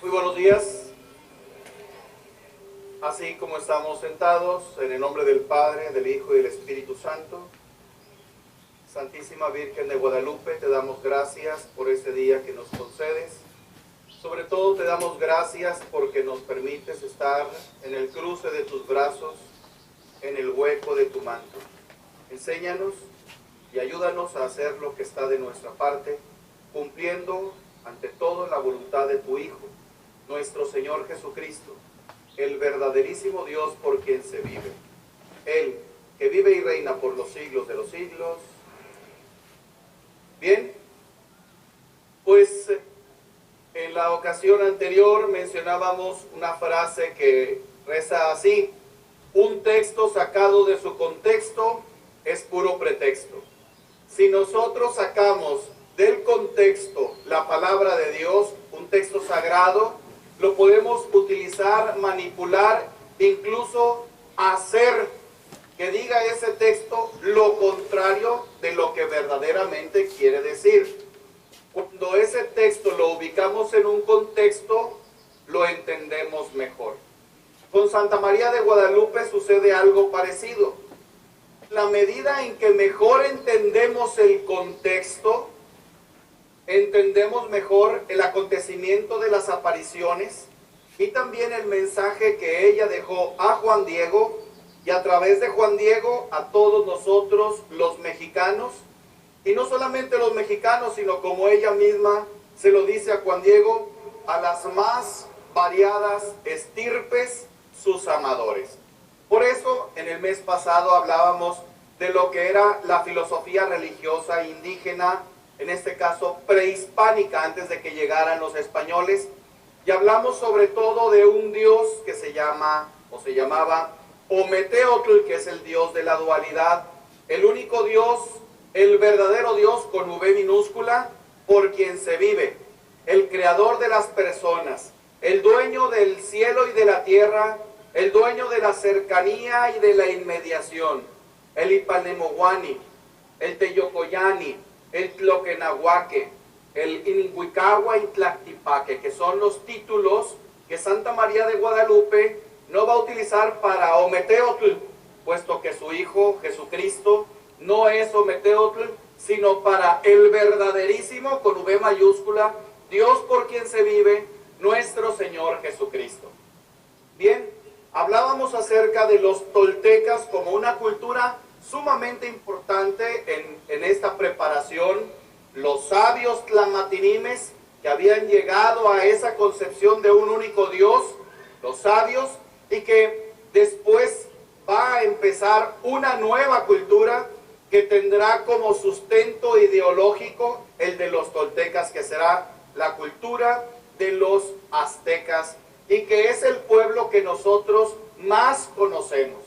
Muy buenos días. Así como estamos sentados, en el nombre del Padre, del Hijo y del Espíritu Santo, Santísima Virgen de Guadalupe, te damos gracias por este día que nos concedes. Sobre todo te damos gracias porque nos permites estar en el cruce de tus brazos, en el hueco de tu manto. Enséñanos y ayúdanos a hacer lo que está de nuestra parte, cumpliendo ante todo la voluntad de tu Hijo, nuestro Señor Jesucristo, el verdaderísimo Dios por quien se vive. Él, que vive y reina por los siglos de los siglos. Bien, pues en la ocasión anterior mencionábamos una frase que reza así: un texto sacado de su contexto es puro pretexto. Si nosotros sacamos del contexto la palabra de Dios, un texto sagrado, lo podemos utilizar, manipular, incluso hacer que diga ese texto lo contrario de lo que verdaderamente quiere decir. Cuando ese texto lo ubicamos en un contexto, lo entendemos mejor. Con Santa María de Guadalupe sucede algo parecido. La medida en que mejor entendemos el contexto, entendemos mejor el acontecimiento de las apariciones y también el mensaje que ella dejó a Juan Diego y a través de Juan Diego a todos nosotros los mexicanos, y no solamente los mexicanos, sino como ella misma se lo dice a Juan Diego, a las más variadas estirpes, sus amadores. Por eso en el mes pasado hablábamos de lo que era la filosofía religiosa indígena, en este caso prehispánica, antes de que llegaran los españoles, y hablamos sobre todo de un dios que se llama, o se llamaba, Ometeotl, que es el dios de la dualidad, el único dios, el verdadero Dios con V minúscula, por quien se vive, el creador de las personas, el dueño del cielo y de la tierra, el dueño de la cercanía y de la inmediación, el Ipanemohuani, el Teyocoyani, el Tloquenahuaque, el Ininhuicagua y Tlactipaque, que son los títulos que Santa María de Guadalupe no va a utilizar para Ometeotl, puesto que su Hijo Jesucristo no es Ometeotl, sino para el verdaderísimo, con V mayúscula, Dios por quien se vive, nuestro Señor Jesucristo. Bien, hablábamos acerca de los toltecas como una cultura sumamente importante en esta preparación, los sabios tlamatinimes que habían llegado a esa concepción de un único Dios, los sabios, y que después va a empezar una nueva cultura que tendrá como sustento ideológico el de los toltecas, que será la cultura de los aztecas, y que es el pueblo que nosotros más conocemos.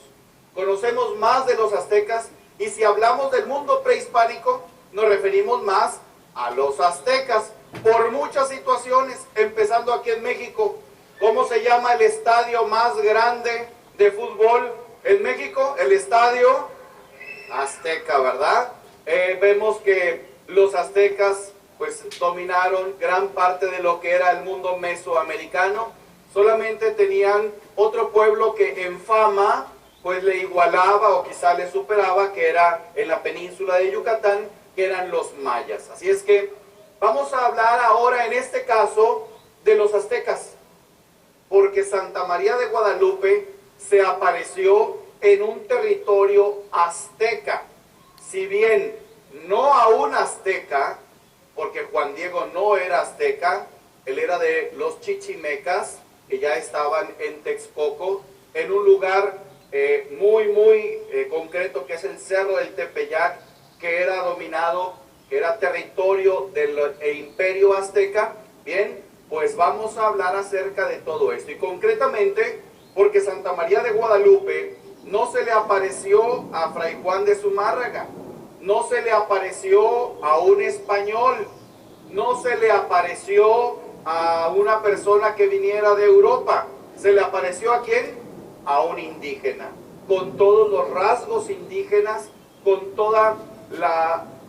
Conocemos más de los aztecas, y si hablamos del mundo prehispánico, nos referimos más a los aztecas, por muchas situaciones, empezando aquí en México. ¿Cómo se llama el estadio más grande de fútbol en México? El Estadio Azteca, ¿verdad? Vemos que los aztecas pues dominaron gran parte de lo que era el mundo mesoamericano. Solamente tenían otro pueblo que en fama pues le igualaba o quizá le superaba, que era en la península de Yucatán, que eran los mayas. Así es que vamos a hablar ahora en este caso de los aztecas, porque Santa María de Guadalupe se apareció en un territorio azteca. Si bien no a un azteca, porque Juan Diego no era azteca, él era de los chichimecas, que ya estaban en Texcoco, en un lugar muy concreto, que es el Cerro del Tepeyac, que era dominado, que era territorio del imperio azteca. Bien, pues vamos a hablar acerca de todo esto, y concretamente porque Santa María de Guadalupe no se le apareció a Fray Juan de Zumárraga, no se le apareció a un español, no se le apareció a una persona que viniera de Europa. ¿Se le apareció a quién? A un indígena, con todos los rasgos indígenas, con toda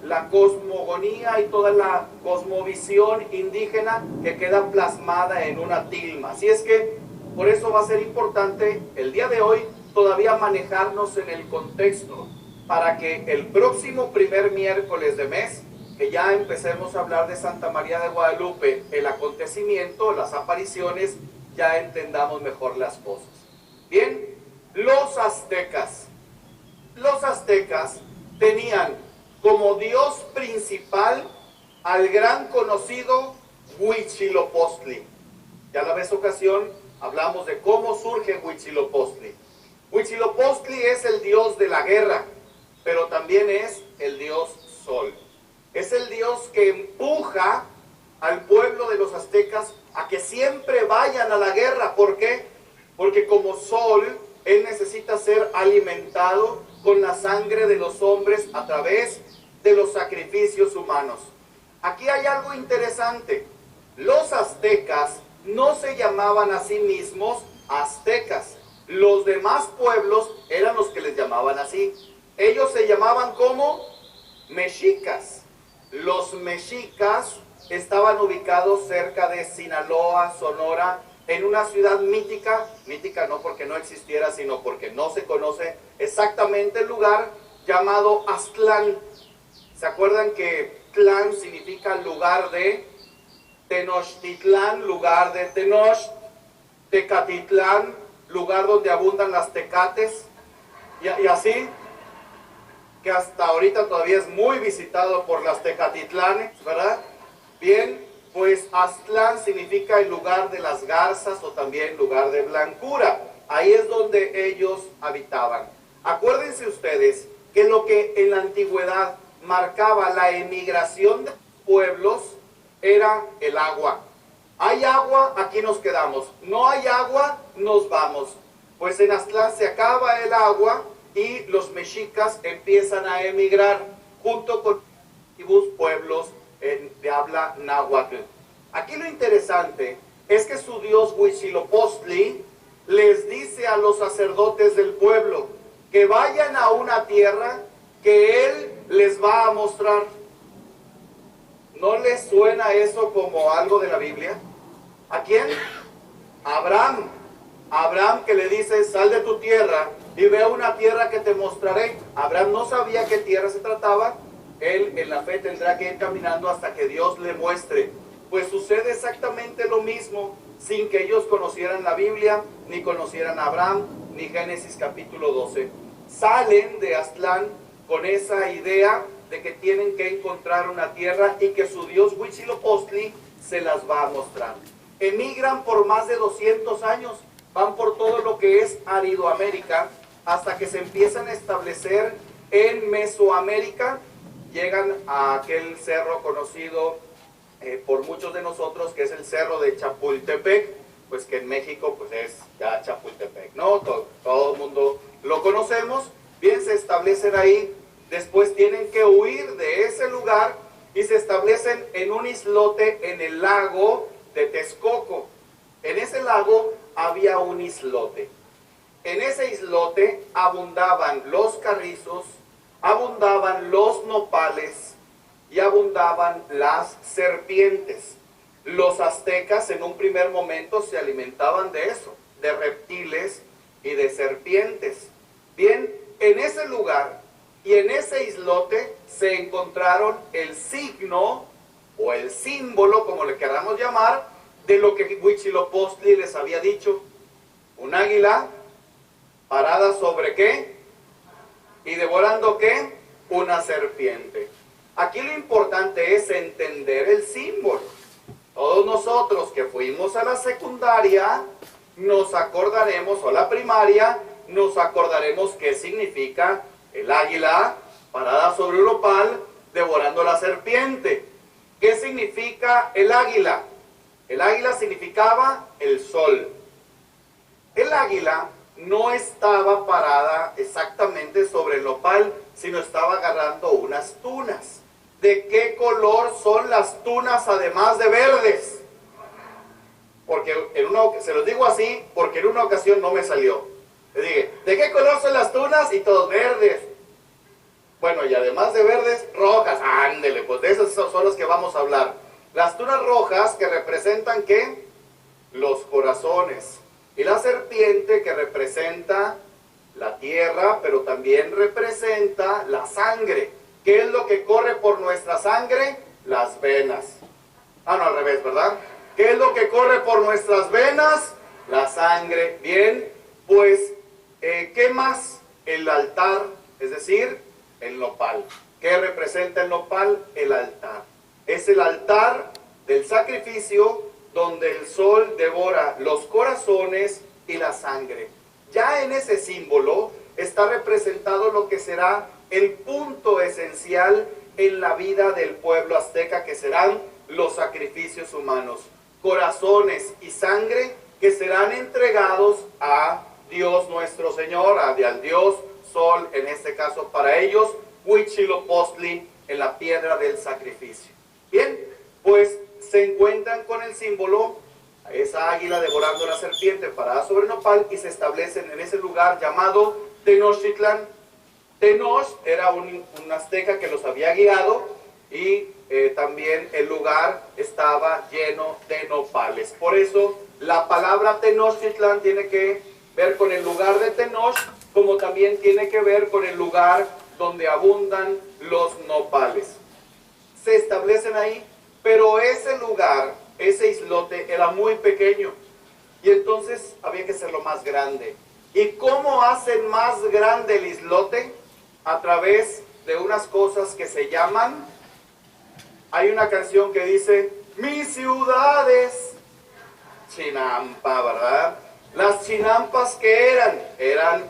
la cosmogonía y toda la cosmovisión indígena que queda plasmada en una tilma. Así es que por eso va a ser importante el día de hoy todavía manejarnos en el contexto, para que el próximo primer miércoles de mes, que ya empecemos a hablar de Santa María de Guadalupe, el acontecimiento, las apariciones, ya entendamos mejor las cosas. Bien, los aztecas tenían como dios principal al gran conocido Huitzilopochtli. Ya la vez ocasión hablamos de cómo surge Huitzilopochtli. Huitzilopochtli es el dios de la guerra, pero también es el dios sol. Es el dios que empuja al pueblo de los aztecas a que siempre vayan a la guerra. ¿Por qué? Porque como sol, él necesita ser alimentado con la sangre de los hombres a través de los sacrificios humanos. Aquí hay algo interesante. Los aztecas no se llamaban a sí mismos aztecas. Los demás pueblos eran los que les llamaban así. Ellos se llamaban como mexicas. Los mexicas estaban ubicados cerca de Sinaloa, Sonora, en una ciudad mítica no porque no existiera, sino porque no se conoce exactamente el lugar, llamado Aztlán. ¿Se acuerdan que Tlán significa lugar de? Tenochtitlán, lugar de Tenoch; Tecatitlán, lugar donde abundan las tecates, y así, que hasta ahorita todavía es muy visitado por las tecatitlanes, ¿verdad? Bien, pues Aztlán significa el lugar de las garzas, o también lugar de blancura. Ahí es donde ellos habitaban. Acuérdense ustedes que lo que en la antigüedad marcaba la emigración de pueblos era el agua. Hay agua, aquí nos quedamos. No hay agua, nos vamos. Pues en Aztlán se acaba el agua y los mexicas empiezan a emigrar junto con los pueblos de habla náhuatl. Aquí lo interesante es que su dios Huitzilopochtli les dice a los sacerdotes del pueblo que vayan a una tierra que él les va a mostrar. ¿No les suena eso como algo de la Biblia? ¿A quién? A Abraham. Abraham, que le dice: sal de tu tierra y ve a una tierra que te mostraré. Abraham no sabía qué tierra se trataba. Él en la fe tendrá que ir caminando hasta que Dios le muestre. Pues sucede exactamente lo mismo, sin que ellos conocieran la Biblia, ni conocieran a Abraham, ni Génesis capítulo 12. Salen de Aztlán con esa idea de que tienen que encontrar una tierra y que su dios Huitzilopochtli se las va a mostrar. Emigran por más de 200 años, van por todo lo que es Aridoamérica, hasta que se empiezan a establecer en Mesoamérica. Llegan a aquel cerro conocido por muchos de nosotros, que es el cerro de Chapultepec, pues que en México pues es ya Chapultepec, ¿no? Todo el mundo lo conocemos. Bien, se establecen ahí. Después tienen que huir de ese lugar y se establecen en un islote en el lago de Texcoco. En ese lago había un islote. En ese islote abundaban los carrizos, abundaban los nopales y abundaban las serpientes. Los aztecas en un primer momento se alimentaban de eso, de reptiles y de serpientes. Bien, en ese lugar y en ese islote se encontraron el signo o el símbolo, como le queramos llamar, de lo que Huitzilopochtli les había dicho. Un águila parada sobre ¿qué? Y devorando ¿qué? Una serpiente. Aquí lo importante es entender el símbolo. Todos nosotros que fuimos a la secundaria nos acordaremos, o la primaria, nos acordaremos qué significa el águila parada sobre un nopal devorando la serpiente. ¿Qué significa el águila? El águila significaba el sol. El águila no estaba parada exactamente sobre el nopal, sino estaba agarrando unas tunas. ¿De qué color son las tunas además de verdes? Porque se los digo así porque en una ocasión no me salió. Le dije: ¿de qué color son las tunas? Y todos verdes. Bueno, y además de verdes, rojas. Ándele, pues de esas son las que vamos a hablar. Las tunas rojas que representan, ¿qué? Los corazones. Y la serpiente que representa la tierra, pero también representa la sangre. ¿Qué es lo que corre por nuestra sangre? Las venas. Ah, no, al revés, ¿verdad? ¿Qué es lo que corre por nuestras venas? La sangre. Bien, pues, ¿qué más? El altar, es decir, el nopal. ¿Qué representa el nopal? El altar. Es el altar del sacrificio donde el sol devora los corazones y la sangre. Ya en ese símbolo está representado lo que será el punto esencial en la vida del pueblo azteca, que serán los sacrificios humanos. Corazones y sangre que serán entregados a Dios nuestro Señor, al Dios Sol, en este caso para ellos, Huitzilopochtli, en la piedra del sacrificio. Bien, pues se encuentran con el símbolo, esa águila devorando la serpiente parada sobre el nopal, y se establecen en ese lugar llamado Tenochtitlán. Tenoch era un azteca que los había guiado, y también el lugar estaba lleno de nopales. Por eso la palabra Tenochtitlán tiene que ver con el lugar de Tenoch, como también tiene que ver con el lugar donde abundan los nopales. Se establecen ahí, pero ese lugar, ese islote, era muy pequeño, y entonces había que hacerlo más grande. ¿Y cómo hacen más grande el islote? A través de unas cosas que se llaman, hay una canción que dice, mis ciudades, chinampa, ¿verdad? Las chinampas, ¿qué eran? Era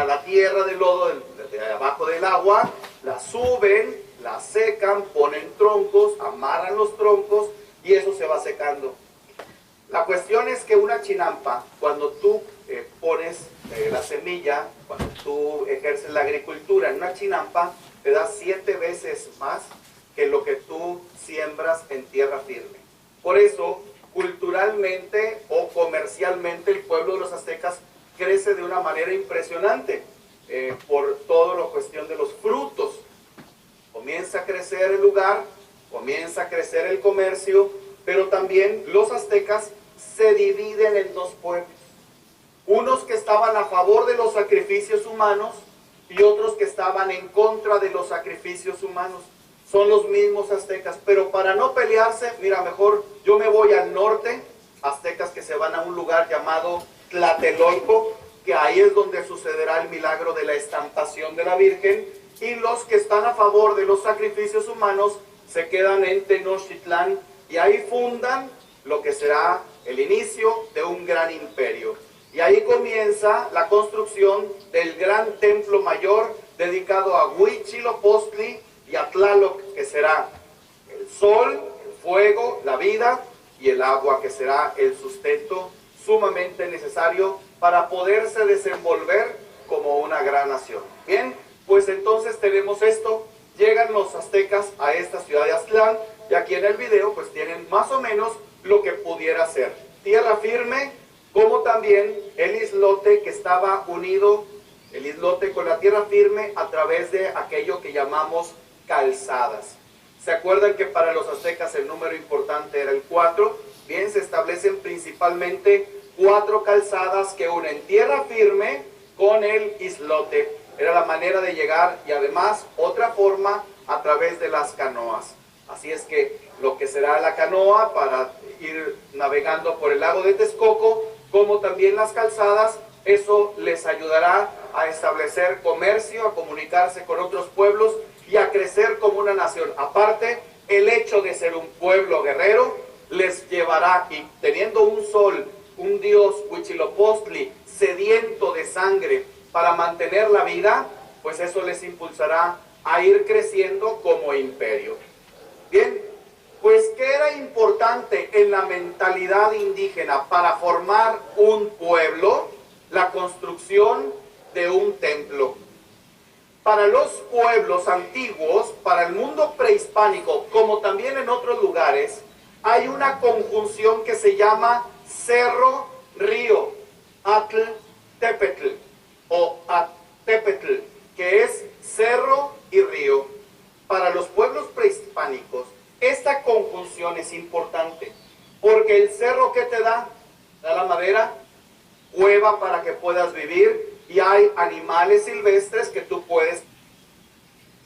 la tierra de lodo de abajo del agua, la suben, la secan, ponen troncos, amarran los troncos, y eso se va secando. La cuestión es que una chinampa, cuando tú pones la semilla, cuando tú ejerces la agricultura en una chinampa, te da 7 veces más que lo que tú siembras en tierra firme. Por eso, culturalmente o comercialmente, el pueblo de los aztecas crece de una manera impresionante por toda la cuestión de los frutos. Comienza a crecer el lugar, comienza a crecer el comercio, pero también los aztecas se dividen en 2 pueblos. Unos que estaban a favor de los sacrificios humanos y otros que estaban en contra de los sacrificios humanos. Son los mismos aztecas, pero para no pelearse, mira, mejor yo me voy al norte, aztecas que se van a un lugar llamado Tlatelolco, que ahí es donde sucederá el milagro de la estampación de la Virgen, y los que están a favor de los sacrificios humanos se quedan en Tenochtitlán, y ahí fundan lo que será el inicio de un gran imperio. Y ahí comienza la construcción del gran templo mayor dedicado a Huitzilopochtli y a Tlaloc, que será el sol, el fuego, la vida, y el agua, que será el sustento sumamente necesario para poderse desenvolver como una gran nación. Bien, pues entonces tenemos esto. Llegan los aztecas a esta ciudad de Aztlán, y aquí en el video pues tienen más o menos lo que pudiera ser tierra firme, como también el islote que estaba unido, el islote con la tierra firme, a través de aquello que llamamos calzadas. ¿Se acuerdan que para los aztecas el número importante era el 4? Bien, se establecen principalmente 4 calzadas que unen tierra firme con el islote. Era la manera de llegar, y además otra forma a través de las canoas. Así es que lo que será la canoa para ir navegando por el lago de Texcoco, como también las calzadas, eso les ayudará a establecer comercio, a comunicarse con otros pueblos y a crecer como una nación. Aparte, el hecho de ser un pueblo guerrero les llevará, y teniendo un sol, un dios Huitzilopochtli sediento de sangre para mantener la vida, pues eso les impulsará a ir creciendo como imperio. Bien, pues ¿qué era importante en la mentalidad indígena para formar un pueblo? La construcción de un templo. Para los pueblos antiguos, para el mundo prehispánico, como también en otros lugares, hay una conjunción que se llama cerro-río, Atl-Tepetl o Atepetl. que es cerro y río. Para los pueblos prehispánicos, esta conjunción es importante, porque el cerro que te da la madera, cueva para que puedas vivir, y hay animales silvestres que tú puedes.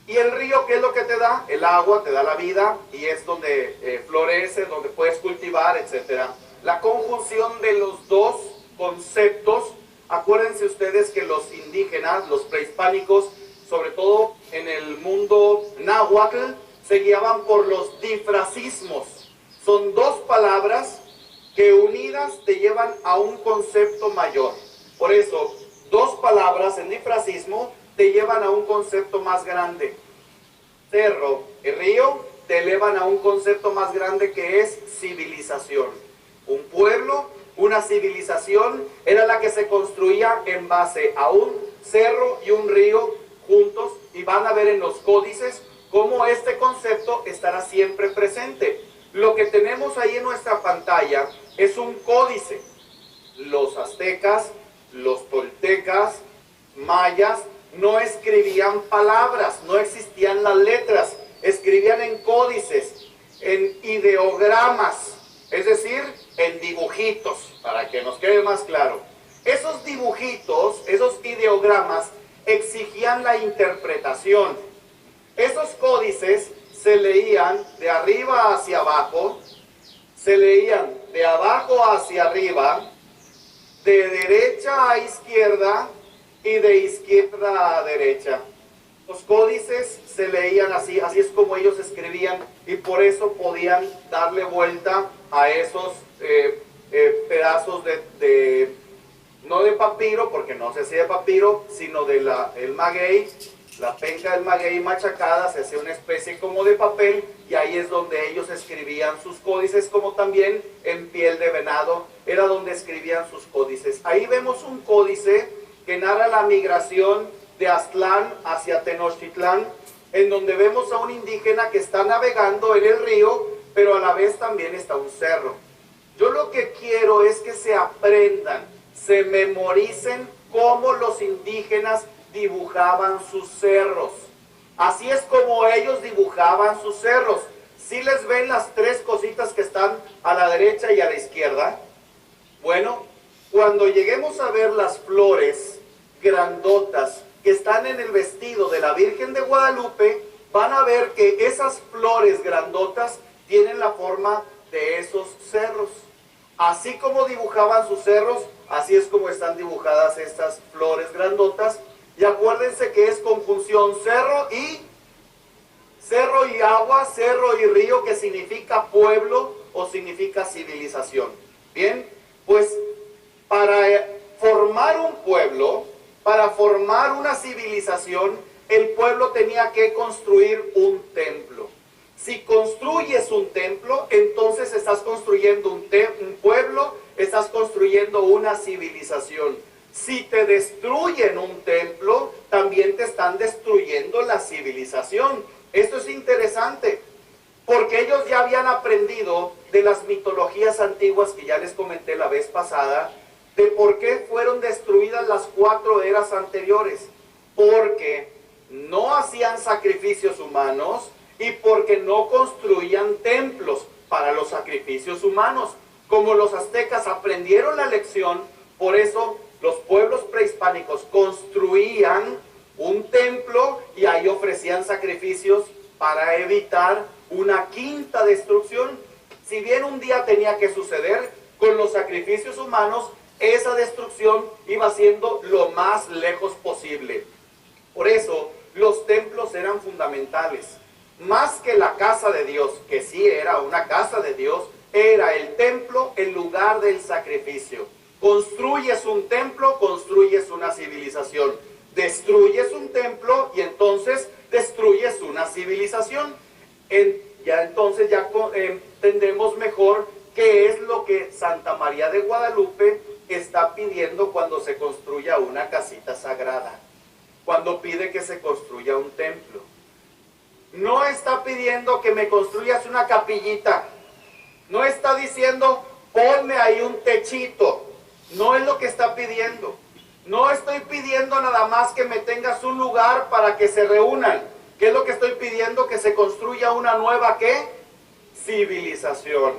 Y el río, ¿qué es lo que te da? El agua, te da la vida, y es donde florece, donde puedes cultivar, etc. La conjunción de los dos conceptos, acuérdense ustedes que los indígenas, los prehispánicos, sobre todo en el mundo náhuatl, se guiaban por los difrasismos. Son dos palabras que unidas te llevan a un concepto mayor. Por eso, dos palabras en difrasismo te llevan a un concepto más grande. Cerro y río te elevan a un concepto más grande que es civilización. Un pueblo, una civilización, era la que se construía en base a un cerro y un río juntos, y van a ver en los códices cómo este concepto estará siempre presente. Lo que tenemos ahí en nuestra pantalla es un códice. Los aztecas, los toltecas, mayas, no escribían palabras, no existían las letras, escribían en códices, en ideogramas, es decir, en dibujitos, para que nos quede más claro. Esos dibujitos, esos ideogramas, exigían la interpretación. Esos códices se leían de arriba hacia abajo, se leían de abajo hacia arriba, de derecha a izquierda y de izquierda a derecha. Los códices se leían así, así es como ellos escribían, y por eso podían darle vuelta a esos pedazos no de papiro, porque no se hacía de papiro, sino de el maguey, la penca del maguey machacada, se hacía una especie como de papel, y ahí es donde ellos escribían sus códices, como también en piel de venado, era donde escribían sus códices. Ahí vemos un códice que narra la migración de Aztlán hacia Tenochtitlán, en donde vemos a un indígena que está navegando en el río, pero a la vez también está un cerro. Yo lo que quiero es que se aprendan, se memoricen cómo los indígenas dibujaban sus cerros. Así es como ellos dibujaban sus cerros. ¿Sí les ven las tres cositas que están a la derecha y a la izquierda? Bueno, cuando lleguemos a ver las flores grandotas que están en el vestido de la Virgen de Guadalupe, van a ver que esas flores grandotas tienen la forma de esos cerros. Así como dibujaban sus cerros, así es como están dibujadas estas flores grandotas. Y acuérdense que es conjunción cerro y agua, cerro y río, que significa pueblo o significa civilización. Bien, pues para formar un pueblo, para formar una civilización, el pueblo tenía que construir un templo. Si construyes un templo, entonces estás construyendo un pueblo, estás construyendo una civilización. Si te destruyen un templo, también te están destruyendo la civilización. Esto es interesante, porque ellos ya habían aprendido de las mitologías antiguas que ya les comenté la vez pasada, de por qué fueron destruidas las 4 eras anteriores. Porque no hacían sacrificios humanos y porque no construían templos para los sacrificios humanos. Como los aztecas aprendieron la lección, por eso los pueblos prehispánicos construían un templo y ahí ofrecían sacrificios para evitar una quinta destrucción. Si bien un día tenía que suceder, con los sacrificios humanos, esa destrucción iba siendo lo más lejos posible. Por eso, los templos eran fundamentales. Más que la casa de Dios, que sí era una casa de Dios, era el templo el lugar del sacrificio. Construyes un templo, construyes una civilización. Destruyes un templo y entonces destruyes una civilización. Entonces ya entendemos mejor qué es lo que Santa María de Guadalupe está pidiendo cuando se construya una casita sagrada, cuando pide que se construya un templo. No está pidiendo que me construyas una capillita, no está diciendo ponme ahí un techito, no es lo que está pidiendo. No estoy pidiendo nada más que me tengas un lugar para que se reúnan. ¿Qué es lo que estoy pidiendo? Que se construya una nueva, ¿qué? Civilización.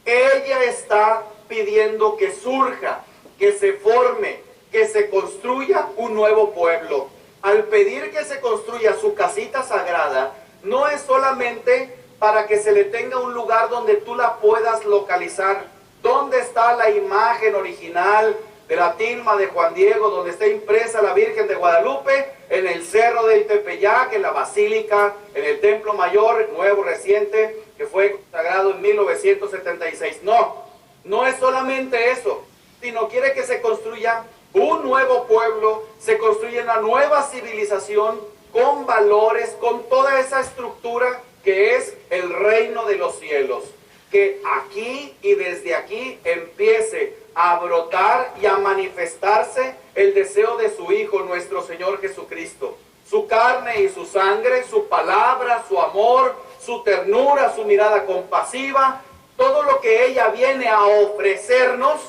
Ella está pidiendo que surja, que se forme, que se construya un nuevo pueblo. Al pedir que se construya su casita sagrada, no es solamente para que se le tenga un lugar donde tú la puedas localizar. ¿Dónde está la imagen original de la tilma de Juan Diego, donde está impresa la Virgen de Guadalupe? En el Cerro de Tepeyac, en la Basílica, en el Templo Mayor, nuevo, reciente, que fue consagrado en 1976. No, no es solamente eso, sino quiere que se construya un nuevo pueblo, se construya una nueva civilización con valores, con toda esa estructura que es el reino de los cielos. Que aquí y desde aquí empiece a brotar y a manifestarse el deseo de su Hijo, nuestro Señor Jesucristo. Su carne y su sangre, su palabra, su amor, su ternura, su mirada compasiva, todo lo que ella viene a ofrecernos,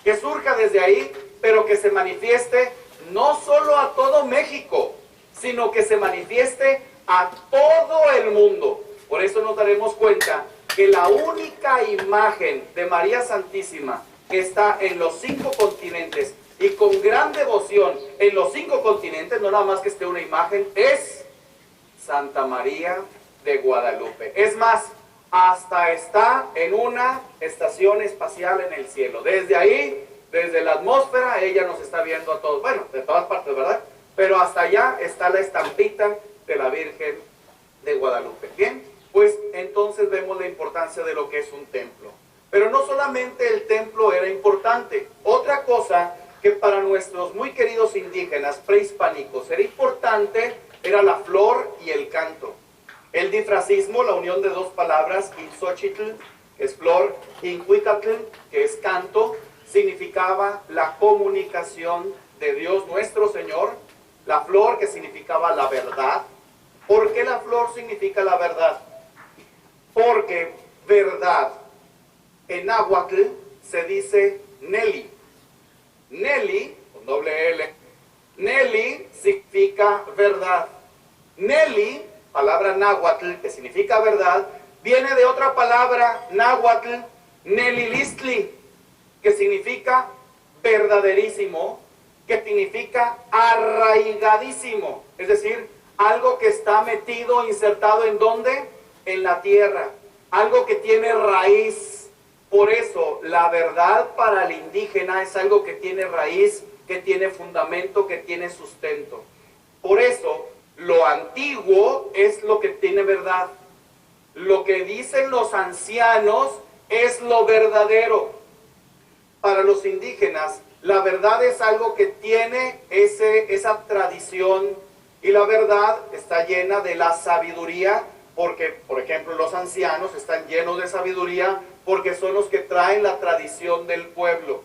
que surja desde ahí, pero que se manifieste no solo a todo México, sino que se manifieste a todo el mundo. Por eso nos daremos cuenta que la única imagen de María Santísima que está en los 5 continentes y con gran devoción en los 5 continentes, no nada más que esté una imagen, es Santa María de Guadalupe. Es más, hasta está en una estación espacial en el cielo. Desde ahí, desde la atmósfera, ella nos está viendo a todos, bueno, de todas partes, ¿verdad? Pero hasta allá está la estampita de la Virgen de Guadalupe. Bien, pues entonces vemos la importancia de lo que es un templo. Pero no solamente el templo era importante. Otra cosa que para nuestros muy queridos indígenas prehispánicos era importante era la flor y el canto. El difracismo, la unión de dos palabras, Inxochitl, que es flor, Incuicatl, que es canto, significaba la comunicación de Dios nuestro Señor. La flor, que significaba la verdad. ¿Por qué la flor significa la verdad? Porque verdad en náhuatl se dice Nelly. Nelly, con doble L, Nelly significa verdad. Nelly, palabra náhuatl que significa verdad, viene de otra palabra náhuatl, Nelilistli, que significa verdaderísimo, que significa arraigadísimo, es decir, algo que está metido, insertado ¿en dónde? En la tierra, algo que tiene raíz. Por eso la verdad para el indígena es algo que tiene raíz, que tiene fundamento, que tiene sustento. Por eso lo antiguo es lo que tiene verdad. Lo que dicen los ancianos es lo verdadero. Para los indígenas, la verdad es algo que tiene esa tradición, y la verdad está llena de la sabiduría, porque, por ejemplo, los ancianos están llenos de sabiduría porque son los que traen la tradición del pueblo.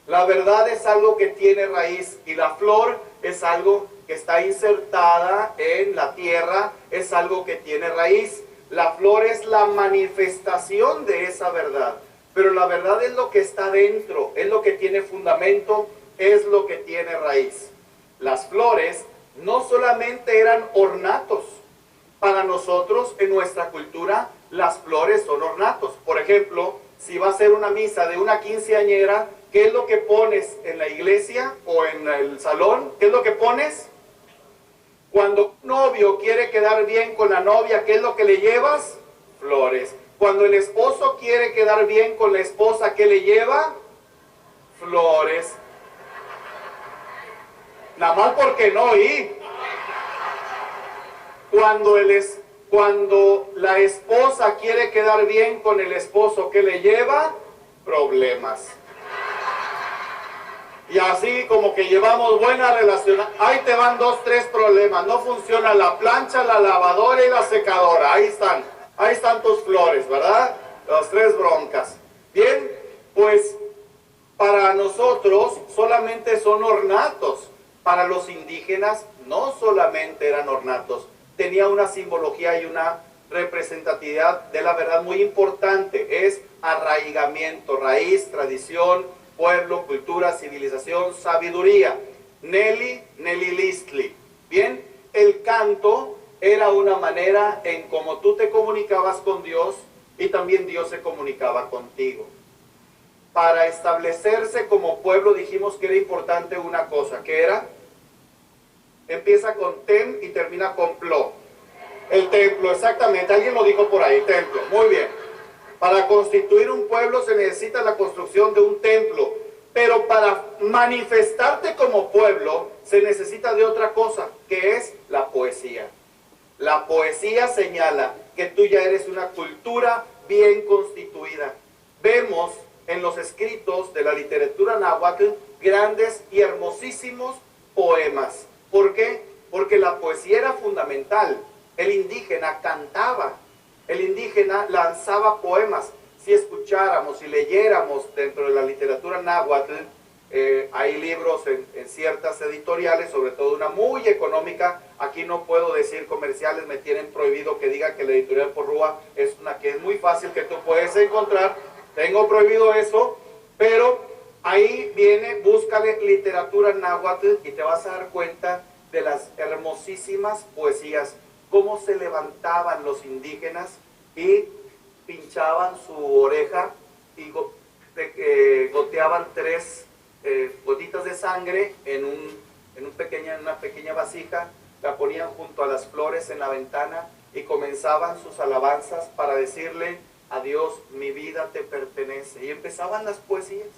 La verdad es algo que tiene raíz, y la flor es algo que está insertada en la tierra, es algo que tiene raíz. La flor es la manifestación de esa verdad, pero la verdad es lo que está dentro, es lo que tiene fundamento, es lo que tiene raíz. Las flores no solamente eran ornatos. Para nosotros, en nuestra cultura, las flores son ornatos. Por ejemplo, si va a ser una misa de una quinceañera, ¿qué es lo que pones en la iglesia o en el salón? ¿Qué es lo que pones? Cuando un novio quiere quedar bien con la novia, ¿qué es lo que le llevas? Flores. Cuando el esposo quiere quedar bien con la esposa, ¿qué le lleva? Flores. Nada más porque no oí. Cuando la esposa quiere quedar bien con el esposo, ¿qué le lleva? Problemas. Y así como que llevamos buena relación, ahí te van 2, 3 problemas. No funciona la plancha, la lavadora y la secadora. Ahí están tus flores, ¿verdad? Las 3 broncas. Bien, pues para nosotros solamente son ornatos. Para los indígenas no solamente eran ornatos, tenía una simbología y una representatividad de la verdad muy importante. Es arraigamiento, raíz, tradición, pueblo, cultura, civilización, sabiduría. Neli, Nelilistli. Bien, el canto era una manera en cómo tú te comunicabas con Dios y también Dios se comunicaba contigo. Para establecerse como pueblo dijimos que era importante una cosa, ¿qué era? Empieza con tem y termina con plo. El templo, exactamente, alguien lo dijo por ahí, templo, muy bien. Para constituir un pueblo se necesita la construcción de un templo, pero para manifestarte como pueblo se necesita de otra cosa, que es la poesía. La poesía señala que tú ya eres una cultura bien constituida. Vemos en los escritos de la literatura náhuatl grandes y hermosísimos poemas. ¿Por qué? Porque la poesía era fundamental. El indígena cantaba, el indígena lanzaba poemas. Si escucháramos, si leyéramos dentro de la literatura náhuatl, hay libros en ciertas editoriales, sobre todo una muy económica. Aquí no puedo decir comerciales, me tienen prohibido que diga que la editorial Porrúa es una que es muy fácil que tú puedes encontrar. Tengo prohibido eso, pero ahí viene, búscale literatura náhuatl y te vas a dar cuenta de las hermosísimas poesías, cómo se levantaban los indígenas y pinchaban su oreja y goteaban 3 gotitas de sangre en una pequeña vasija, la ponían junto a las flores en la ventana y comenzaban sus alabanzas para decirle a Dios, mi vida te pertenece. Y empezaban las poesías.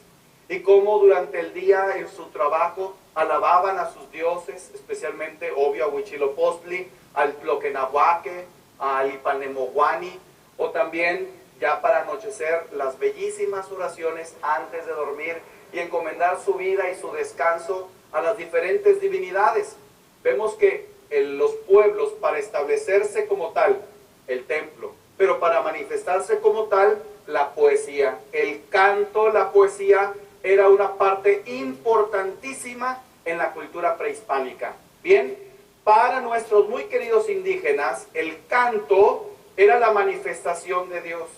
Y cómo durante el día en su trabajo alababan a sus dioses, especialmente, obvio, a Huitzilopochtli, al Tloquenahuaque, al Ipanemohuani, o también ya para anochecer las bellísimas oraciones antes de dormir y encomendar su vida y su descanso a las diferentes divinidades. Vemos que los pueblos, para establecerse como tal, el templo, pero para manifestarse como tal, la poesía, el canto, la poesía era una parte importantísima en la cultura prehispánica. Bien, para nuestros muy queridos indígenas, el canto era la manifestación de Dios.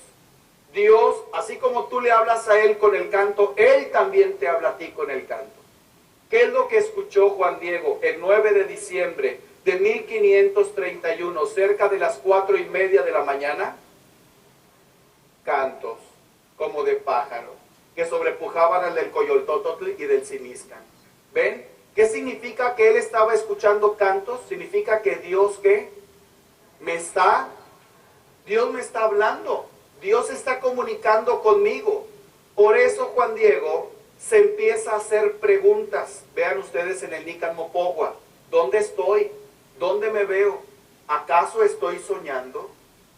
Dios, así como tú le hablas a Él con el canto, Él también te habla a ti con el canto. ¿Qué es lo que escuchó Juan Diego el 9 de diciembre de 1531, cerca de las 4:30 de la mañana? Cantos, como de pájaro, que sobrepujaban al del Coyoltótotl y del Xiniscan. ¿Ven? ¿Qué significa que él estaba escuchando cantos? Significa que Dios, ¿qué? Dios me está hablando. Dios está comunicando conmigo. Por eso Juan Diego se empieza a hacer preguntas. Vean ustedes en el Nican Mopogua. ¿Dónde estoy? ¿Dónde me veo? ¿Acaso estoy soñando?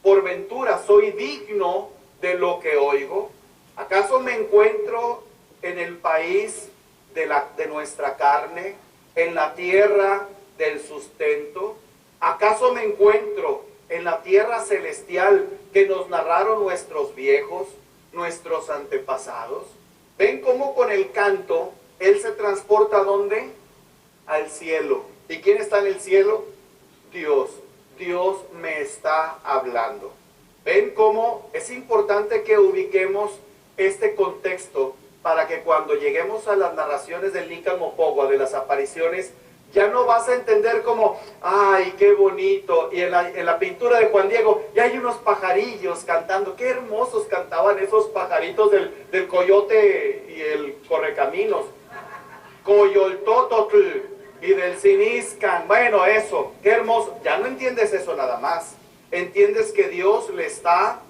¿Por ventura soy digno de lo que oigo? ¿Acaso me encuentro en el país de nuestra carne, en la tierra del sustento? ¿Acaso me encuentro en la tierra celestial que nos narraron nuestros viejos, nuestros antepasados? ¿Ven cómo con el canto él se transporta? ¿A dónde? Al cielo. ¿Y quién está en el cielo? Dios. Dios me está hablando. ¿Ven cómo es importante que ubiquemos este contexto para que cuando lleguemos a las narraciones del Nican Mopogua, de las apariciones, ya no vas a entender como, ¡ay, qué bonito! Y en la pintura de Juan Diego ya hay unos pajarillos cantando. ¡Qué hermosos cantaban esos pajaritos del coyote y el correcaminos! Coyoltótotl y del Xiniscan. Bueno, eso, qué hermoso. Ya no entiendes eso nada más. Entiendes que Dios le está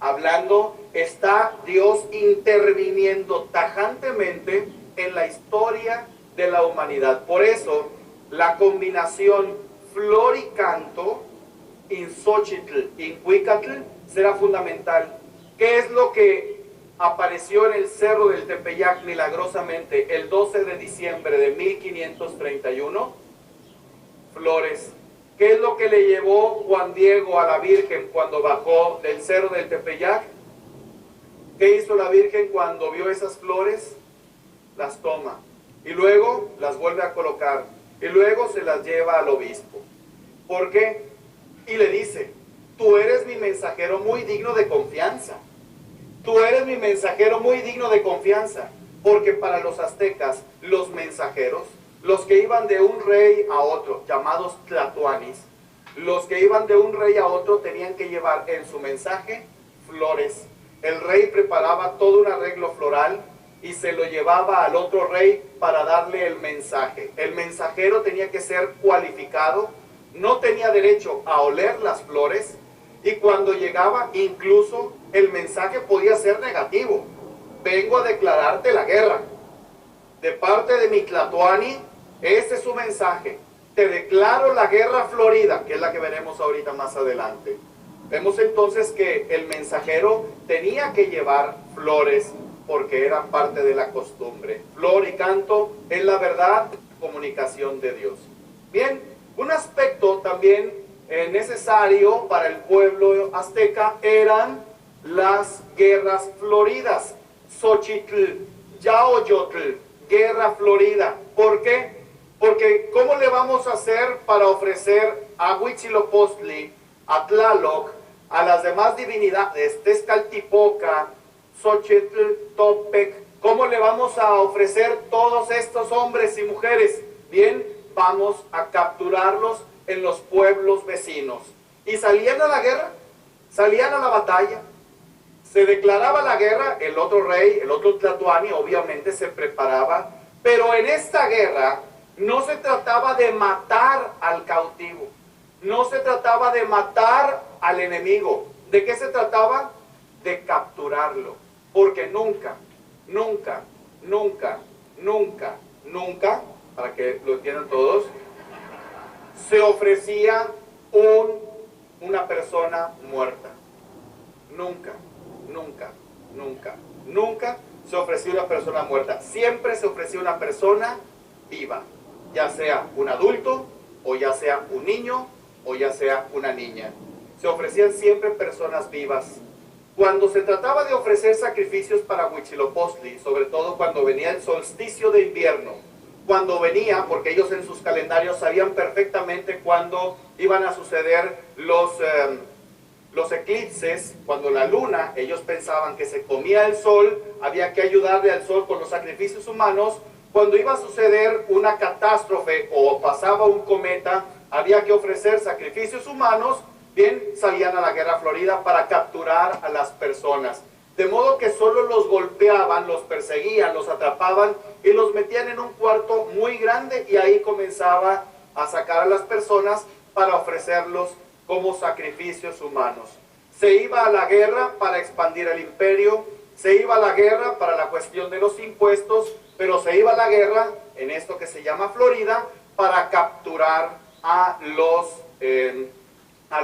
hablando, está Dios interviniendo tajantemente en la historia de la humanidad. Por eso, la combinación flor y canto, in Xochitl, in Huicatl, será fundamental. ¿Qué es lo que apareció en el Cerro del Tepeyac milagrosamente el 12 de diciembre de 1531? Flores. ¿Qué es lo que le llevó Juan Diego a la Virgen cuando bajó del Cerro del Tepeyac? ¿Qué hizo la Virgen cuando vio esas flores? Las toma y luego las vuelve a colocar y luego se las lleva al obispo. ¿Por qué? Y le dice, tú eres mi mensajero muy digno de confianza. Tú eres mi mensajero muy digno de confianza. Porque para los aztecas, los mensajeros Los que iban de un rey a otro, llamados tlatoanis, los que iban de un rey a otro tenían que llevar en su mensaje flores. El rey preparaba todo un arreglo floral y se lo llevaba al otro rey para darle el mensaje. El mensajero tenía que ser cualificado, no tenía derecho a oler las flores, y cuando llegaba incluso el mensaje podía ser negativo. Vengo a declararte la guerra. De parte de mi tlatoani, ese es su mensaje. Te declaro la guerra florida, que es la que veremos ahorita más adelante. Vemos entonces que el mensajero tenía que llevar flores porque era parte de la costumbre. Flor y canto es la verdad, comunicación de Dios. Bien, un aspecto también necesario para el pueblo azteca eran las guerras floridas. Xochitl, Yaoyotl, guerra florida. ¿Por qué? Porque ¿cómo le vamos a hacer para ofrecer a Huitzilopochtli, a Tlaloc, a las demás divinidades, Tezcatlipoca, Xochitl, Topec? ¿Cómo le vamos a ofrecer todos estos hombres y mujeres? Bien, vamos a capturarlos en los pueblos vecinos. Y salían a la guerra, salían a la batalla. Se declaraba la guerra, el otro rey, el otro tlatoani, obviamente se preparaba, pero en esta guerra no se trataba de matar al cautivo, no se trataba de matar al enemigo. ¿De qué se trataba? De capturarlo, porque nunca, nunca, nunca, nunca, nunca, para que lo entiendan todos, se ofrecía una persona muerta. Nunca, nunca, nunca, nunca se ofrecía una persona muerta. Siempre se ofrecía una persona viva, ya sea un adulto, o ya sea un niño, o ya sea una niña. Se ofrecían siempre personas vivas. Cuando se trataba de ofrecer sacrificios para Huitzilopochtli, sobre todo cuando venía el solsticio de invierno, cuando venía, porque ellos en sus calendarios sabían perfectamente cuándo iban a suceder los eclipses, cuando la luna, ellos pensaban que se comía el sol, había que ayudarle al sol con los sacrificios humanos. Cuando iba a suceder una catástrofe o pasaba un cometa, había que ofrecer sacrificios humanos. Bien, salían a la guerra florida para capturar a las personas. De modo que solo los golpeaban, los perseguían, los atrapaban y los metían en un cuarto muy grande, y ahí comenzaba a sacar a las personas para ofrecerlos como sacrificios humanos. Se iba a la guerra para expandir el imperio, se iba a la guerra para la cuestión de los impuestos, pero se iba a la guerra, en esto que se llama Florida, para capturar a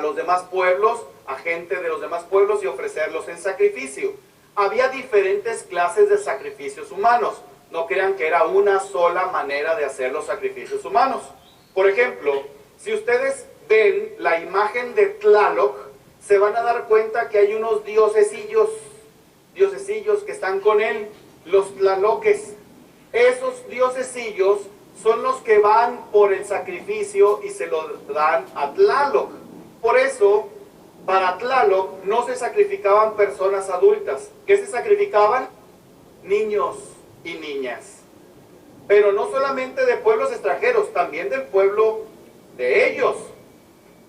los demás pueblos, a gente de los demás pueblos, y ofrecerlos en sacrificio. Había diferentes clases de sacrificios humanos. No crean que era una sola manera de hacer los sacrificios humanos. Por ejemplo, si ustedes ven la imagen de Tlaloc, se van a dar cuenta que hay unos diosesillos que están con él, los tlaloques. Esos diosesillos son los que van por el sacrificio y se lo dan a Tlaloc. Por eso, para Tlaloc no se sacrificaban personas adultas. ¿Qué se sacrificaban? Niños y niñas. Pero no solamente de pueblos extranjeros, también del pueblo de ellos.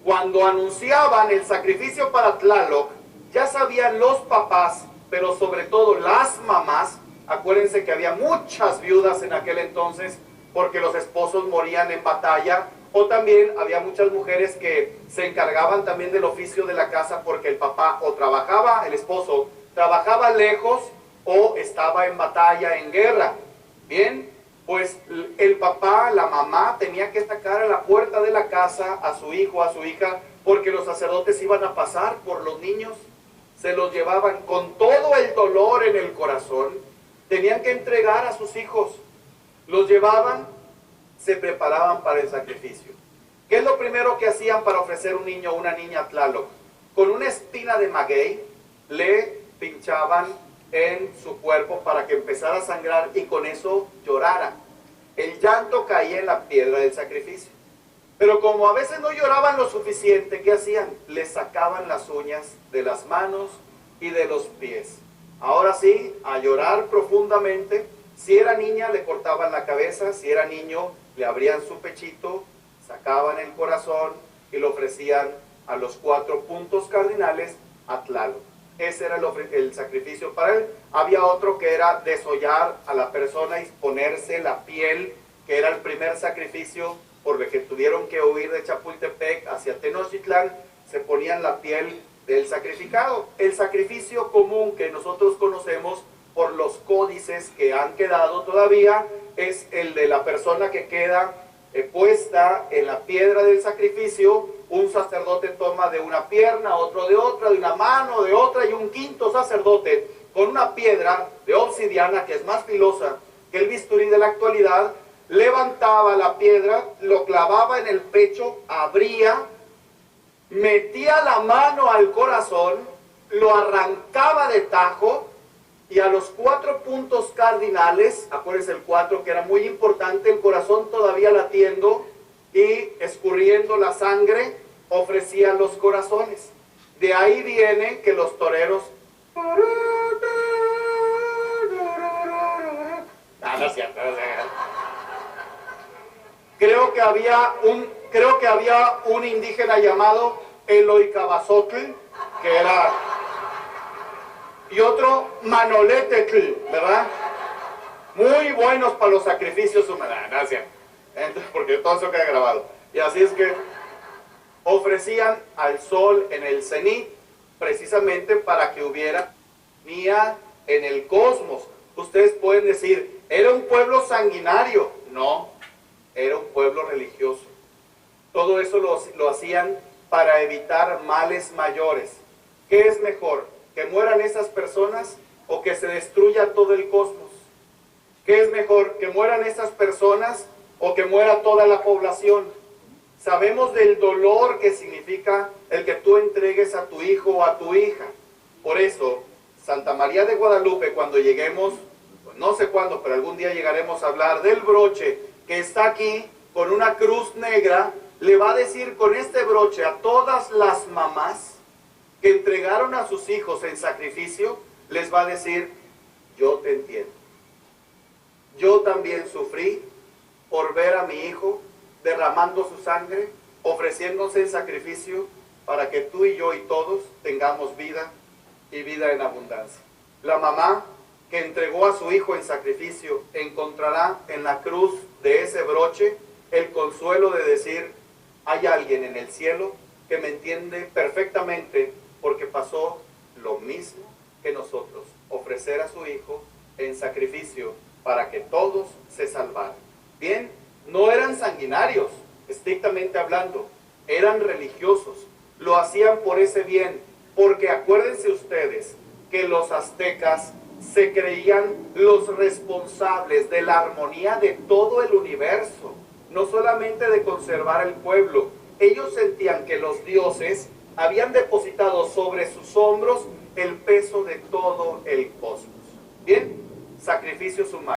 Cuando anunciaban el sacrificio para Tlaloc, ya sabían los papás, pero sobre todo las mamás. Acuérdense que había muchas viudas en aquel entonces, porque los esposos morían en batalla, o también había muchas mujeres que se encargaban también del oficio de la casa, porque el papá o trabajaba, el esposo trabajaba lejos, o estaba en batalla, en guerra. Bien, pues el papá, la mamá, tenía que sacar a la puerta de la casa a su hijo, a su hija, porque los sacerdotes iban a pasar por los niños, se los llevaban con todo el dolor en el corazón, tenían que entregar a sus hijos, los llevaban, se preparaban para el sacrificio. ¿Qué es lo primero que hacían para ofrecer un niño o una niña a Tlaloc? Con una espina de maguey le pinchaban en su cuerpo para que empezara a sangrar y con eso llorara. El llanto caía en la piedra del sacrificio. Pero como a veces no lloraban lo suficiente, ¿qué hacían? Le sacaban las uñas de las manos y de los pies. Ahora sí, a llorar profundamente, Si era niña, le cortaban la cabeza; si era niño, le abrían su pechito, sacaban el corazón y lo ofrecían a los 4 puntos cardinales a Tlaloc. Ese era el sacrificio para él. Había otro que era desollar a la persona y ponerse la piel, que era el primer sacrificio, porque tuvieron que huir de Chapultepec hacia Tenochtitlán, se ponían la piel del sacrificado. El sacrificio común que nosotros conocemos por los códices que han quedado todavía es el de la persona que queda puesta en la piedra del sacrificio. Un sacerdote toma de una pierna, otro de otra, de una mano, de otra, y un quinto sacerdote con una piedra de obsidiana que es más filosa que el bisturí de la actualidad, levantaba la piedra, lo clavaba en el pecho, abría, metía la mano al corazón, lo arrancaba de tajo, y a los 4 puntos cardinales, acuérdense el 4 que era muy importante, el corazón todavía latiendo y escurriendo la sangre, ofrecían los corazones. De ahí viene que los toreros... no es cierto. Creo que había un indígena llamado Eloicabazotl, que era... y otro Manoletetl, ¿verdad? Muy buenos para los sacrificios humanos. Gracias. Porque todo eso queda grabado. Y así es que ofrecían al sol en el cenit, precisamente para que hubiera armonía en el cosmos. Ustedes pueden decir, ¿era un pueblo sanguinario? No, era un pueblo religioso. Todo eso lo hacían para evitar males mayores. ¿Qué es mejor? ¿Que mueran esas personas o que se destruya todo el cosmos? ¿Qué es mejor? ¿Que mueran esas personas o que muera toda la población? Sabemos del dolor que significa el que tú entregues a tu hijo o a tu hija. Por eso, Santa María de Guadalupe, cuando lleguemos, pues no sé cuándo, pero algún día llegaremos a hablar del broche que está aquí con una cruz negra, le va a decir con este broche a todas las mamás que entregaron a sus hijos en sacrificio, les va a decir, yo te entiendo. Yo también sufrí por ver a mi hijo derramando su sangre, ofreciéndose en sacrificio para que tú y yo y todos tengamos vida y vida en abundancia. La mamá que entregó a su hijo en sacrificio encontrará en la cruz de ese broche el consuelo de decir, hay alguien en el cielo que me entiende perfectamente, porque pasó lo mismo que nosotros, ofrecer a su hijo en sacrificio para que todos se salvaran. Bien, no eran sanguinarios, estrictamente hablando, eran religiosos, lo hacían por ese bien, porque acuérdense ustedes que los aztecas se creían los responsables de la armonía de todo el universo, no solamente de conservar el pueblo. Ellos sentían que los dioses habían depositado sobre sus hombros el peso de todo el cosmos. Bien, sacrificios humanos.